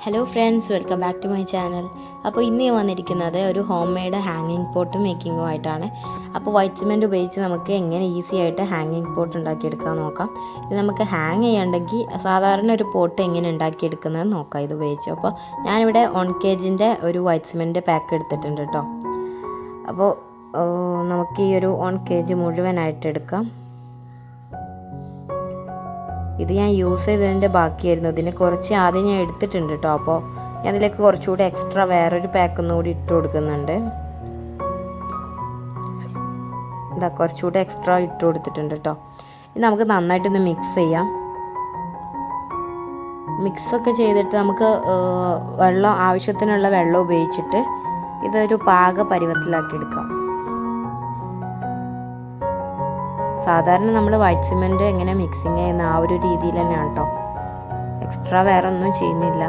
Hello friends, welcome back to my channel. അപ്പോൾ ഇന്ന് ഞാൻ വന്നിരിക്കുന്നത് ഒരു ഹോം മെയ്ഡ് ഹാങ്ങിങ് പോട്ട് മേക്കിങ്ങുമായിട്ടാണ്. അപ്പോൾ വൈറ്റ് സിമെൻറ്റ് ഉപയോഗിച്ച് നമുക്ക് എങ്ങനെ ഈസി ആയിട്ട് ഹാങ്ങിങ് പോട്ട് ഉണ്ടാക്കിയെടുക്കാൻ നോക്കാം. ഇത് നമുക്ക് ഹാങ് ചെയ്യണമെങ്കിൽ സാധാരണ ഒരു പോട്ട് എങ്ങനെ ഉണ്ടാക്കിയെടുക്കുന്നത് നോക്കാം ഇത് ഉപയോഗിച്ച്. അപ്പോൾ ഞാനിവിടെ 1 kg ഒരു വൈറ്റ് സിമെൻറ്റ് പാക്ക് എടുത്തിട്ടുണ്ട് കേട്ടോ. അപ്പോൾ നമുക്ക് ഈ ഒരു 1 kg മുഴുവനായിട്ട് എടുക്കാം. ഇത് ഞാൻ യൂസ് ചെയ്തതിൻ്റെ ബാക്കിയായിരുന്നു. ഇതിന് കുറച്ച് ആദ്യം ഞാൻ എടുത്തിട്ടുണ്ട് കേട്ടോ. അപ്പോൾ ഞാൻ അതിലേക്ക് കുറച്ചുകൂടി എക്സ്ട്രാ വേറൊരു പാക്ക് ഒന്നുകൂടി ഇട്ട് കൊടുക്കുന്നുണ്ട്. ഇതാ കുറച്ചുകൂടി എക്സ്ട്രാ ഇട്ട് കൊടുത്തിട്ടുണ്ട് കേട്ടോ. ഇത് നമുക്ക് നന്നായിട്ടൊന്ന് മിക്സ് ചെയ്യാം. മിക്സൊക്കെ ചെയ്തിട്ട് നമുക്ക് വെള്ളം ആവശ്യത്തിനുള്ള വെള്ളം ഉപയോഗിച്ചിട്ട് ഇതൊരു പാക പരുവത്തിലാക്കി എടുക്കാം. സാധാരണ നമ്മൾ വൈറ്റ് സിമെൻറ്റ് എങ്ങനെ മിക്സിങ് ചെയ്യുന്ന ആ ഒരു രീതിയിൽ തന്നെയാണ് കേട്ടോ. എക്സ്ട്രാ വേറെ ഒന്നും ചെയ്യുന്നില്ല.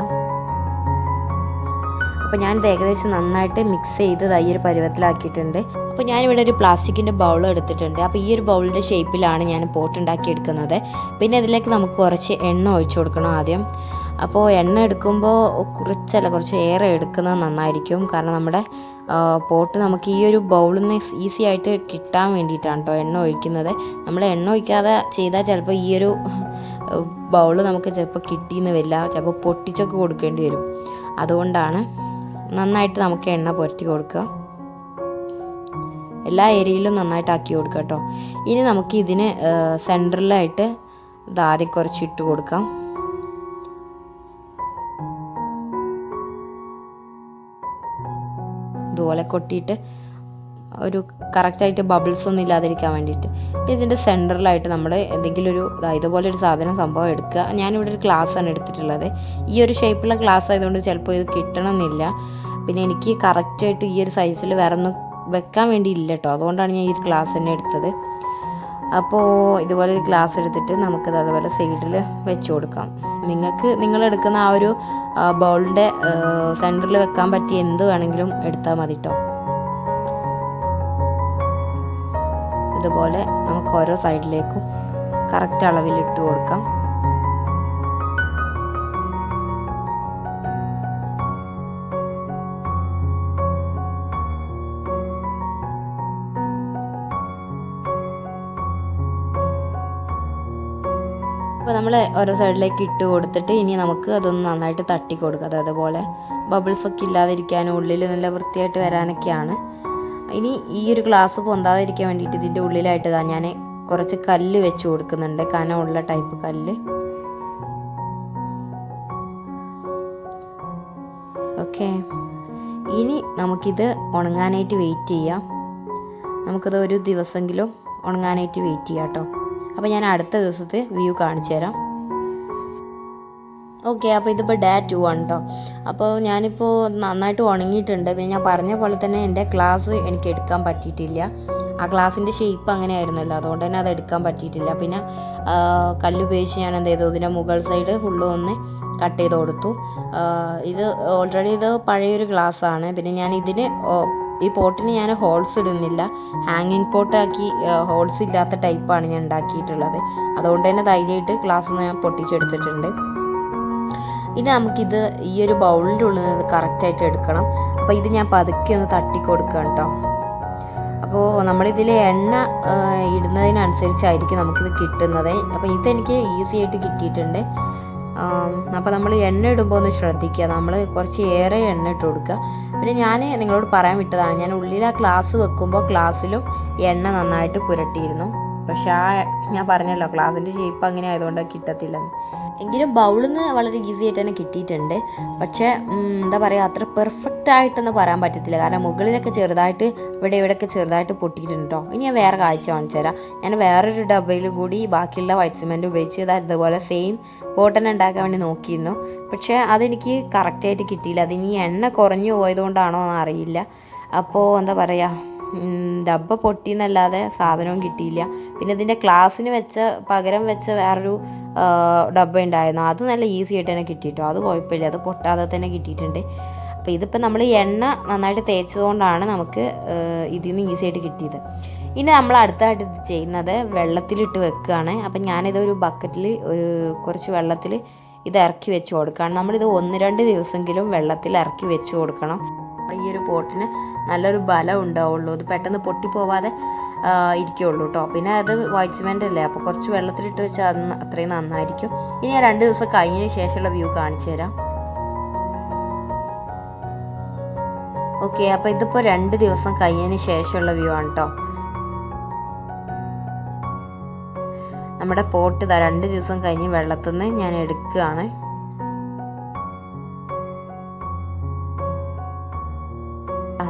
അപ്പോൾ ഞാനിത് ഏകദേശം നന്നായിട്ട് മിക്സ് ചെയ്ത് ഈ ഒരു പരുവത്തിലാക്കിയിട്ടുണ്ട്. അപ്പോൾ ഞാനിവിടെ ഒരു പ്ലാസ്റ്റിക്കിൻ്റെ ബൗൾ എടുത്തിട്ടുണ്ട്. അപ്പോൾ ഈ ഒരു ബൗളിൻ്റെ ഷേപ്പിലാണ് ഞാൻ പോട്ട് ഉണ്ടാക്കിയെടുക്കുന്നത്. പിന്നെ ഇതിലേക്ക് നമുക്ക് കുറച്ച് എണ്ണ ഒഴിച്ചു കൊടുക്കണം ആദ്യം. അപ്പോൾ എണ്ണ എടുക്കുമ്പോൾ കുറച്ച് ഏറെ എടുക്കുന്നത് നന്നായിരിക്കും. കാരണം നമ്മുടെ പോട്ട് നമുക്ക് ഈ ഒരു ബൗളിൽ നിന്ന് ഈസി ആയിട്ട് കിട്ടാൻ വേണ്ടിയിട്ടാണ് കേട്ടോ എണ്ണ ഒഴിക്കുന്നത്. നമ്മൾ എണ്ണ ഒഴിക്കാതെ ചെയ്താൽ ചിലപ്പോൾ ഈ ഒരു ബൗൾ നമുക്ക് ചിലപ്പോൾ കിട്ടിയെന്ന് വരില്ല, ചിലപ്പോൾ പൊട്ടിച്ചൊക്കെ കൊടുക്കേണ്ടി വരും. അതുകൊണ്ടാണ് നന്നായിട്ട് നമുക്ക് എണ്ണ പുരട്ടി കൊടുക്കുക. എല്ലാ ഏരിയയിലും നന്നായിട്ട് ആക്കി കൊടുക്കുക കേട്ടോ. ഇനി നമുക്ക് ഇതിന് സെൻറ്ററിലായിട്ട് ഇത് ആദ്യം കുറച്ച് ഇട്ട് കൊടുക്കാം. ഇതുപോലെ കൊട്ടിയിട്ട് ഒരു കറക്റ്റായിട്ട് ബബിൾസ് ഒന്നും ഇല്ലാതിരിക്കാൻ വേണ്ടിയിട്ട് ഇതിൻ്റെ സെൻറ്ററിലായിട്ട് നമ്മൾ എന്തെങ്കിലും ഒരു ഇതുപോലെ ഒരു സംഭവം എടുക്കുക. ഞാനിവിടെ ഒരു ഗ്ലാസ്സാണ് എടുത്തിട്ടുള്ളത്. ഈ ഒരു ഷേപ്പുള്ള ഗ്ലാസ് ആയതുകൊണ്ട് ചിലപ്പോൾ ഇത് കിട്ടണമെന്നില്ല. പിന്നെ എനിക്ക് കറക്റ്റായിട്ട് ഈ ഒരു സൈസിൽ വേറെ ഒന്നും വെക്കാൻ വേണ്ടിയില്ല കേട്ടോ. അതുകൊണ്ടാണ് ഞാൻ ഈ ഒരു ഗ്ലാസ് തന്നെ എടുത്തത്. അപ്പോൾ ഇതുപോലെ ഒരു ഗ്ലാസ് എടുത്തിട്ട് നമുക്കത് അതുപോലെ സൈഡിൽ വെച്ച് കൊടുക്കാം. നിങ്ങളെടുക്കുന്ന ആ ഒരു ബൗളിൻ്റെ സെൻറ്ററിൽ വെക്കാൻ പറ്റിയ എന്ത് വേണമെങ്കിലും എടുത്താൽ മതി കേട്ടോ. ഇതുപോലെ നമുക്ക് ഓരോ സൈഡിലേക്കും കറക്റ്റ് അളവിൽ ഇട്ട് കൊടുക്കാം. അപ്പോൾ നമ്മൾ ഓരോ സൈഡിലേക്ക് ഇട്ട് കൊടുത്തിട്ട് ഇനി നമുക്ക് അതൊന്ന് നന്നായിട്ട് തട്ടി കൊടുക്കുക. അതുപോലെ ബബിൾസൊക്കെ ഇല്ലാതിരിക്കാനും ഉള്ളിൽ നല്ല വൃത്തിയായിട്ട് വരാനൊക്കെയാണ്. ഇനി ഈ ഒരു ഗ്ലാസ് പൊന്താതിരിക്കാൻ വേണ്ടിയിട്ട് ഇതിൻ്റെ ഉള്ളിലായിട്ട് ഞാൻ കുറച്ച് കല്ല് വെച്ച് കൊടുക്കുന്നുണ്ട്, കനമുള്ള ടൈപ്പ് കല്ല്. ഓക്കെ, ഇനി നമുക്കിത് ഉണങ്ങാനായിട്ട് വെയിറ്റ് ചെയ്യാം. നമുക്കിത് ഒരു ദിവസമെങ്കിലും ഉണങ്ങാനായിട്ട് വെയിറ്റ് ചെയ്യാം കേട്ടോ. അപ്പോൾ ഞാൻ അടുത്ത ദിവസത്തെ വ്യൂ കാണിച്ചു തരാം. ഓക്കെ, അപ്പോൾ ഇതിപ്പോൾ ഡേ 2 ആണ് കേട്ടോ. അപ്പോൾ ഞാനിപ്പോൾ നന്നായിട്ട് ഉണങ്ങിയിട്ടുണ്ട്. പിന്നെ ഞാൻ പറഞ്ഞ പോലെ തന്നെ എൻ്റെ ഗ്ലാസ് എനിക്ക് എടുക്കാൻ പറ്റിയിട്ടില്ല. ആ ഗ്ലാസിൻ്റെ ഷേപ്പ് അങ്ങനെ ആയിരുന്നല്ലോ, അതുകൊണ്ട് തന്നെ അത് എടുക്കാൻ പറ്റിയിട്ടില്ല. പിന്നെ കല്ലുപയോഗിച്ച് ഞാൻ എന്ത് ചെയ്തു, ഇതിൻ്റെ മുകൾ സൈഡ് ഫുള്ളും ഒന്ന് കട്ട് ചെയ്ത് കൊടുത്തു. ഇത് ഓൾറെഡി ഇത് പഴയൊരു ഗ്ലാസ്സാണ്. പിന്നെ ഞാൻ ഇതിന് ഈ പോട്ടിന് ഞാൻ ഹോൾസ് ഇടുന്നില്ല, ഹാങ്ങിങ് പോട്ടാക്കി ഹോൾസ് ഇല്ലാത്ത ടൈപ്പാണ് ഞാൻ ഉണ്ടാക്കിയിട്ടുള്ളത്. അതുകൊണ്ട് തന്നെ ധൈര്യമായിട്ട് ഗ്ലാസ് ഞാൻ പൊട്ടിച്ചെടുത്തിട്ടുണ്ട്. ഇനി നമുക്കിത് ഈ ഒരു ബൗളിൻ്റെ ഉള്ളിൽ നിന്ന് കറക്റ്റായിട്ട് എടുക്കണം. അപ്പോൾ ഇത് ഞാൻ പതുക്കെ ഒന്ന് തട്ടി കൊടുക്കാം കേട്ടോ. അപ്പോൾ നമ്മളിതിൽ എണ്ണ ഇടുന്നതിനനുസരിച്ചായിരിക്കും നമുക്കിത് കിട്ടുന്നത്. അപ്പോൾ ഇതെനിക്ക് ഈസി ആയിട്ട് കിട്ടിയിട്ടുണ്ട്. അപ്പോൾ നമ്മൾ എണ്ണ ഇടുമ്പോൾ ഒന്ന് ശ്രദ്ധിക്കുക, നമ്മൾ കുറച്ച് ഏറെ എണ്ണ ഇട്ട് കൊടുക്കുക. പിന്നെ ഞാൻ നിങ്ങളോട് പറയാൻ വിട്ടതാണ്, ഞാൻ ഉള്ളിൽ ആ ഗ്ലാസ് വെക്കുമ്പോൾ ഗ്ലാസ്സിലും എണ്ണ നന്നായിട്ട് പുരട്ടിയിരുന്നു. പക്ഷേ ഞാൻ പറഞ്ഞല്ലോ ഗ്ലാസിൻ്റെ ഷേപ്പ് അങ്ങനെ ആയതുകൊണ്ട് കിട്ടത്തില്ലെന്ന്. എങ്കിലും ബൗളിൽ നിന്ന് വളരെ ഈസി ആയിട്ട് തന്നെ കിട്ടിയിട്ടുണ്ട്. പക്ഷേ എന്താ പറയുക, അത്ര പെർഫെക്റ്റ് ആയിട്ടെന്ന് പറയാൻ പറ്റത്തില്ല. കാരണം മുകളിലൊക്കെ ചെറുതായിട്ട് ഇവിടെയൊക്കെ ചെറുതായിട്ട് പൊട്ടിയിട്ടുണ്ട് കേട്ടോ. ഇനി ഞാൻ വേറെ കാഴ്ച കാണിച്ചു തരാം. ഞാൻ വേറൊരു ഡബയിലും കൂടി ബാക്കിയുള്ള വൈറ്റ് സിമെൻറ്റ് ഉപയോഗിച്ച് ഇതുപോലെ സെയിം പോട്ടന്നെ ഉണ്ടാക്കാൻ വേണ്ടി നോക്കിയിരുന്നു. പക്ഷേ അതെനിക്ക് കറക്റ്റായിട്ട് കിട്ടിയില്ല. അതിനി എണ്ണ കുറഞ്ഞു പോയതുകൊണ്ടാണോ എന്ന് അറിയില്ല. അപ്പോൾ എന്താ പറയുക, ഡബ്ബ പൊട്ടിയെന്നല്ലാതെ സാധനവും കിട്ടിയില്ല. പിന്നെ ഇതിൻ്റെ ഗ്ലാസ്സിന് പകരം വെച്ച വേറൊരു ഡബ്ബ ഉണ്ടായിരുന്നു, അത് നല്ല ഈസി ആയിട്ട് തന്നെ കിട്ടിയിട്ടോ. അത് കുഴപ്പമില്ല, അത് പൊട്ടാതെ തന്നെ കിട്ടിയിട്ടുണ്ട്. അപ്പോൾ ഇതിപ്പോൾ നമ്മൾ എണ്ണ നന്നായിട്ട് തേച്ചതുകൊണ്ടാണ് നമുക്ക് ഇതിൽ നിന്ന് ഈസി ആയിട്ട് കിട്ടിയത്. ഇനി നമ്മൾ അടുത്തായിട്ട് ഇത് ചെയ്യുന്നത് വെള്ളത്തിലിട്ട് വെക്കുകയാണ്. അപ്പം ഞാനിതൊരു ബക്കറ്റിൽ കുറച്ച് വെള്ളത്തിൽ ഇത് ഇറക്കി വെച്ച് കൊടുക്കണം. നമ്മളിത് 1-2 ദിവസമെങ്കിലും വെള്ളത്തിൽ ഇറക്കി വെച്ച് കൊടുക്കണം. ഈ ഒരു പോട്ടിന് നല്ലൊരു ബലം ഉണ്ടാവുള്ളൂ, അത് പെട്ടെന്ന് പൊട്ടിപ്പോവാതെ ഇരിക്കുള്ളൂ കേട്ടോ. പിന്നെ അത് വൈറ്റ് സിമെൻ്റ് അല്ലേ, അപ്പോൾ കുറച്ച് വെള്ളത്തിലിട്ട് വെച്ചാൽ അത് അത്രയും നന്നായിരിക്കും. ഇനി ഞാൻ 2 ദിവസം കഴിഞ്ഞതിന് ശേഷമുള്ള വ്യൂ കാണിച്ചു തരാം. ഓക്കെ, അപ്പോൾ ഇതിപ്പോൾ 2 ദിവസം കഴിഞ്ഞതിന് ശേഷമുള്ള വ്യൂ ആണ് കേട്ടോ. നമ്മുടെ പോട്ട് ഇതാ 2 ദിവസം കഴിഞ്ഞ് വെള്ളത്തിൽ നിന്ന് ഞാൻ എടുക്കുകയാണ്.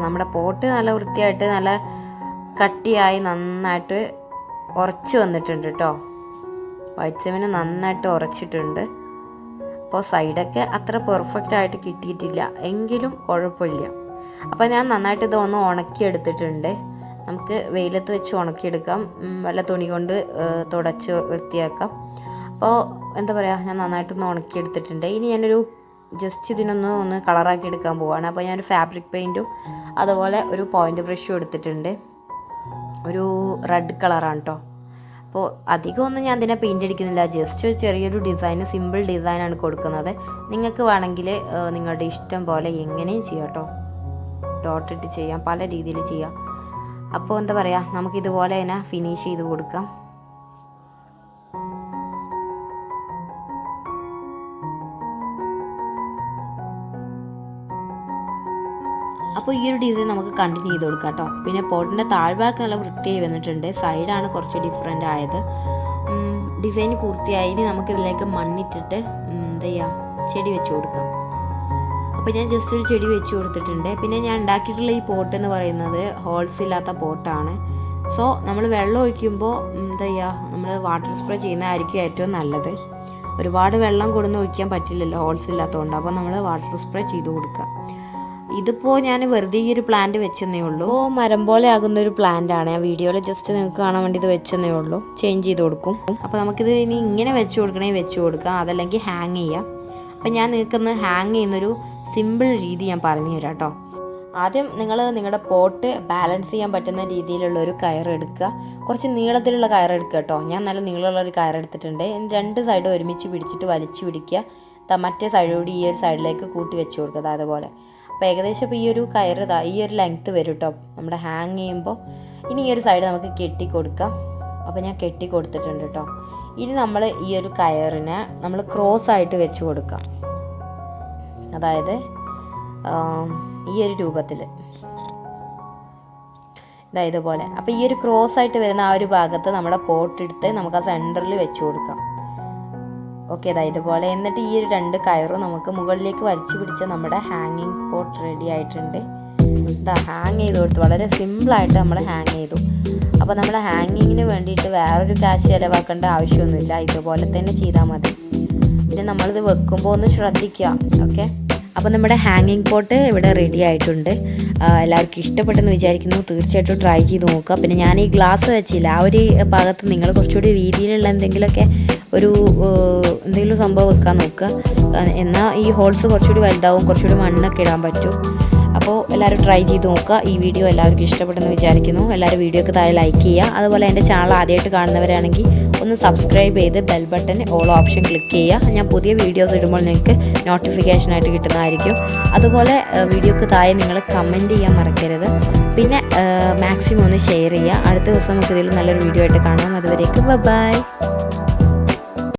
നമ്മുടെ പോട്ട് നല്ല വൃത്തിയായിട്ട് നല്ല കട്ടിയായി നന്നായിട്ട് ഉറച്ച് വന്നിട്ടുണ്ട് കേട്ടോ. വൈറ്റ് സിമെൻ്റ് നന്നായിട്ട് ഉറച്ചിട്ടുണ്ട്. അപ്പോൾ സൈഡൊക്കെ അത്ര പെർഫെക്റ്റ് ആയിട്ട് കിട്ടിയിട്ടില്ല, എങ്കിലും കുഴപ്പമില്ല. അപ്പോൾ ഞാൻ നന്നായിട്ട് ഇതൊന്ന് ഉണക്കിയെടുത്തിട്ടുണ്ട്. നമുക്ക് വെയിലത്ത് വെച്ച് ഉണക്കിയെടുക്കാം, വല്ല തുണി കൊണ്ട് തുടച്ച് വൃത്തിയാക്കാം. അപ്പോൾ എന്താ പറയുക, ഞാൻ നന്നായിട്ടൊന്ന് ഉണക്കിയെടുത്തിട്ടുണ്ട്. ഇനി ഞാനൊരു ജസ്റ്റ് ഇതിനൊന്ന് കളറാക്കി എടുക്കാൻ പോവുകയാണ്. അപ്പോൾ ഞാനൊരു ഫാബ്രിക് പെയിൻറ്റും അതുപോലെ ഒരു പോയിൻ്റ് ബ്രഷും എടുത്തിട്ടുണ്ട്. ഒരു റെഡ് കളറാണ് കേട്ടോ. അപ്പോൾ അധികമൊന്നും ഞാൻ ഇതിനെ പെയിൻ്റ് അടിക്കുന്നില്ല, ജസ്റ്റ് ചെറിയൊരു ഡിസൈന്, സിമ്പിൾ ഡിസൈനാണ് കൊടുക്കുന്നത്. നിങ്ങൾക്ക് വേണമെങ്കിൽ നിങ്ങളുടെ ഇഷ്ടം പോലെ എങ്ങനെയും ചെയ്യാം കേട്ടോ. ഡോട്ടിട്ട് ചെയ്യാം, പല രീതിയിൽ ചെയ്യാം. അപ്പോൾ എന്താ പറയുക, നമുക്കിതുപോലെ തന്നെ ഫിനിഷ് ചെയ്ത് കൊടുക്കാം. അപ്പോൾ ഈ ഒരു ഡിസൈൻ നമുക്ക് കണ്ടിന്യൂ ചെയ്ത് കൊടുക്കാം കേട്ടോ. പിന്നെ പോട്ടിൻ്റെ താഴ്ഭാഗം നല്ല വൃത്തിയായി വന്നിട്ടുണ്ട്, സൈഡാണ് കുറച്ച് ഡിഫറെൻ്റ് ആയത്. ഡിസൈൻ പൂർത്തിയായി. ഇനി നമുക്കിതിലേക്ക് മണ്ണിട്ടിട്ട് എന്താ ചെയ്യുക, ചെടി വെച്ച് കൊടുക്കാം. അപ്പോൾ ഞാൻ ജസ്റ്റ് ഒരു ചെടി വെച്ച് കൊടുത്തിട്ടുണ്ട്. പിന്നെ ഞാൻ ഉണ്ടാക്കിയിട്ടുള്ള ഈ പോട്ട് എന്ന് പറയുന്നത് ഹോൾസ് ഇല്ലാത്ത പോട്ടാണ്. സോ നമ്മൾ വെള്ളം ഒഴിക്കുമ്പോൾ എന്താ ചെയ്യുക, നമ്മൾ വാട്ടർ സ്പ്രേ ചെയ്യുന്നതായിരിക്കും ഏറ്റവും നല്ലത്. ഒരുപാട് വെള്ളം കൊടുന്ന് ഒഴിക്കാൻ പറ്റില്ലല്ലോ ഹോൾസ് ഇല്ലാത്തതുകൊണ്ട്. അപ്പോൾ നമ്മൾ വാട്ടർ സ്പ്രേ ചെയ്ത് കൊടുക്കുക. ഇതിപ്പോൾ ഞാൻ വെറുതെ ഈ ഒരു പ്ലാന്റ് വെച്ചെന്നേ ഉള്ളൂ. മരം പോലെ ആകുന്നൊരു പ്ലാന്റാണ്. ഞാൻ വീഡിയോയിൽ ജസ്റ്റ് നിങ്ങൾക്ക് കാണാൻ വേണ്ടി ഇത് വെച്ചെന്നേ ഉള്ളൂ. ചേഞ്ച് ചെയ്ത് കൊടുക്കും. അപ്പോൾ നമുക്കിത് ഇനി ഇങ്ങനെ വെച്ച് കൊടുക്കണേ വെച്ച് കൊടുക്കാം, അതല്ലെങ്കിൽ ഹാങ് ചെയ്യാം. അപ്പം ഞാൻ നിൽക്കുന്ന ഹാങ് ചെയ്യുന്നൊരു സിമ്പിൾ രീതി ഞാൻ പറഞ്ഞു തരാം കേട്ടോ. ആദ്യം നിങ്ങൾ നിങ്ങളുടെ പോട്ട് ബാലൻസ് ചെയ്യാൻ പറ്റുന്ന രീതിയിലുള്ളൊരു കയറെടുക്കുക. കുറച്ച് നീളത്തിലുള്ള കയറെടുക്കുക കേട്ടോ. ഞാൻ നല്ല നീളമുള്ളൊരു കയറെടുത്തിട്ടുണ്ട്. 2 സൈഡ് ഒരുമിച്ച് പിടിച്ചിട്ട് വലിച്ചു പിടിക്കുക. മറ്റേ സൈഡോട് ഈ ഒരു സൈഡിലേക്ക് കൂട്ടി വെച്ച് കൊടുക്കുക, അതുപോലെ. അപ്പോൾ ഏകദേശം ഇപ്പോൾ ഈ ഒരു കയറ് ഈ ഒരു ലെങ്ത്ത് വരും കേട്ടോ നമ്മുടെ ഹാങ് ചെയ്യുമ്പോൾ. ഇനി ഈ ഒരു സൈഡ് നമുക്ക് കെട്ടി കൊടുക്കാം. അപ്പോൾ ഞാൻ കെട്ടി കൊടുത്തിട്ടുണ്ട് കേട്ടോ. ഇനി നമ്മൾ ഈ ഒരു കയറിനെ നമ്മൾ ക്രോസ് ആയിട്ട് വെച്ച് കൊടുക്കാം, അതായത് ഈ ഒരു രൂപത്തിൽ ഇതുപോലെ. അപ്പോൾ ഈ ഒരു ക്രോസ് ആയിട്ട് വരുന്ന ആ ഒരു ഭാഗത്ത് നമ്മുടെ പോട്ട് എടുത്ത് നമുക്ക് ആ സെൻറ്ററിൽ വെച്ച് കൊടുക്കാം. ഓക്കെ, ഇതുപോലെ. എന്നിട്ട് ഈ ഒരു 2 കയറും നമുക്ക് മുകളിലേക്ക് വലിച്ചു പിടിച്ച നമ്മുടെ ഹാങ്ങിങ് പോട്ട് റെഡി ആയിട്ടുണ്ട്. ഹാങ് ചെയ്ത് കൊടുത്തു, വളരെ സിമ്പിളായിട്ട് നമ്മൾ ഹാങ് ചെയ്തു. അപ്പോൾ നമ്മൾ ഹാങ്ങിങ്ങിന് വേണ്ടിയിട്ട് വേറൊരു കാശ് ചിലവാക്കേണ്ട ആവശ്യമൊന്നുമില്ല, ഇതുപോലെ തന്നെ ചെയ്താൽ മതി. പിന്നെ നമ്മളിത് വെക്കുമ്പോൾ ഒന്ന് ശ്രദ്ധിക്കുക. ഓക്കെ, അപ്പോൾ നമ്മുടെ ഹാങ്ങിങ് പോട്ട് ഇവിടെ റെഡി ആയിട്ടുണ്ട്. എല്ലാവർക്കും ഇഷ്ടപ്പെട്ടെന്ന് വിചാരിക്കുന്നു. തീർച്ചയായിട്ടും ട്രൈ ചെയ്ത് നോക്കുക. പിന്നെ ഞാൻ ഈ ഗ്ലാസ് വെച്ചില്ല, ആ ഒരു ഭാഗത്ത് നിങ്ങൾ കുറച്ചുകൂടി വീതിയിലുള്ള എന്തെങ്കിലുമൊക്കെ എന്തെങ്കിലും സംഭവം വെക്കാൻ നോക്കുക. എന്നാൽ ഈ ഹോൾസ് കുറച്ചുകൂടി വലുതാവും, കുറച്ചുകൂടി മണ്ണൊക്കെ ഇടാൻ പറ്റും. അപ്പോൾ എല്ലാവരും ട്രൈ ചെയ്ത് നോക്കുക. ഈ വീഡിയോ എല്ലാവർക്കും ഇഷ്ടപ്പെട്ടെന്ന് വിചാരിക്കുന്നു. എല്ലാവരും വീഡിയോക്ക് താഴെ ലൈക്ക് ചെയ്യുക. അതുപോലെ എൻ്റെ ചാനൽ ആദ്യമായിട്ട് കാണുന്നവരാണെങ്കിൽ ഒന്ന് സബ്സ്ക്രൈബ് ചെയ്ത് bell button all option click ചെയ്യുക. ഞാൻ പുതിയ വീഡിയോസ് ഇടുമ്പോൾ നിങ്ങൾക്ക് നോട്ടിഫിക്കേഷനായിട്ട് കിട്ടുന്നതായിരിക്കും. അതുപോലെ വീഡിയോക്ക് താഴെ നിങ്ങൾ കമൻറ്റ് ചെയ്യാൻ മറക്കരുത്. പിന്നെ മാക്സിമം ഒന്ന് ഷെയർ ചെയ്യുക. അടുത്ത ദിവസം നമുക്ക് ഇതിൽ നല്ലൊരു വീഡിയോ ആയിട്ട് കാണാം. അതുവരേക്കും ബൈ.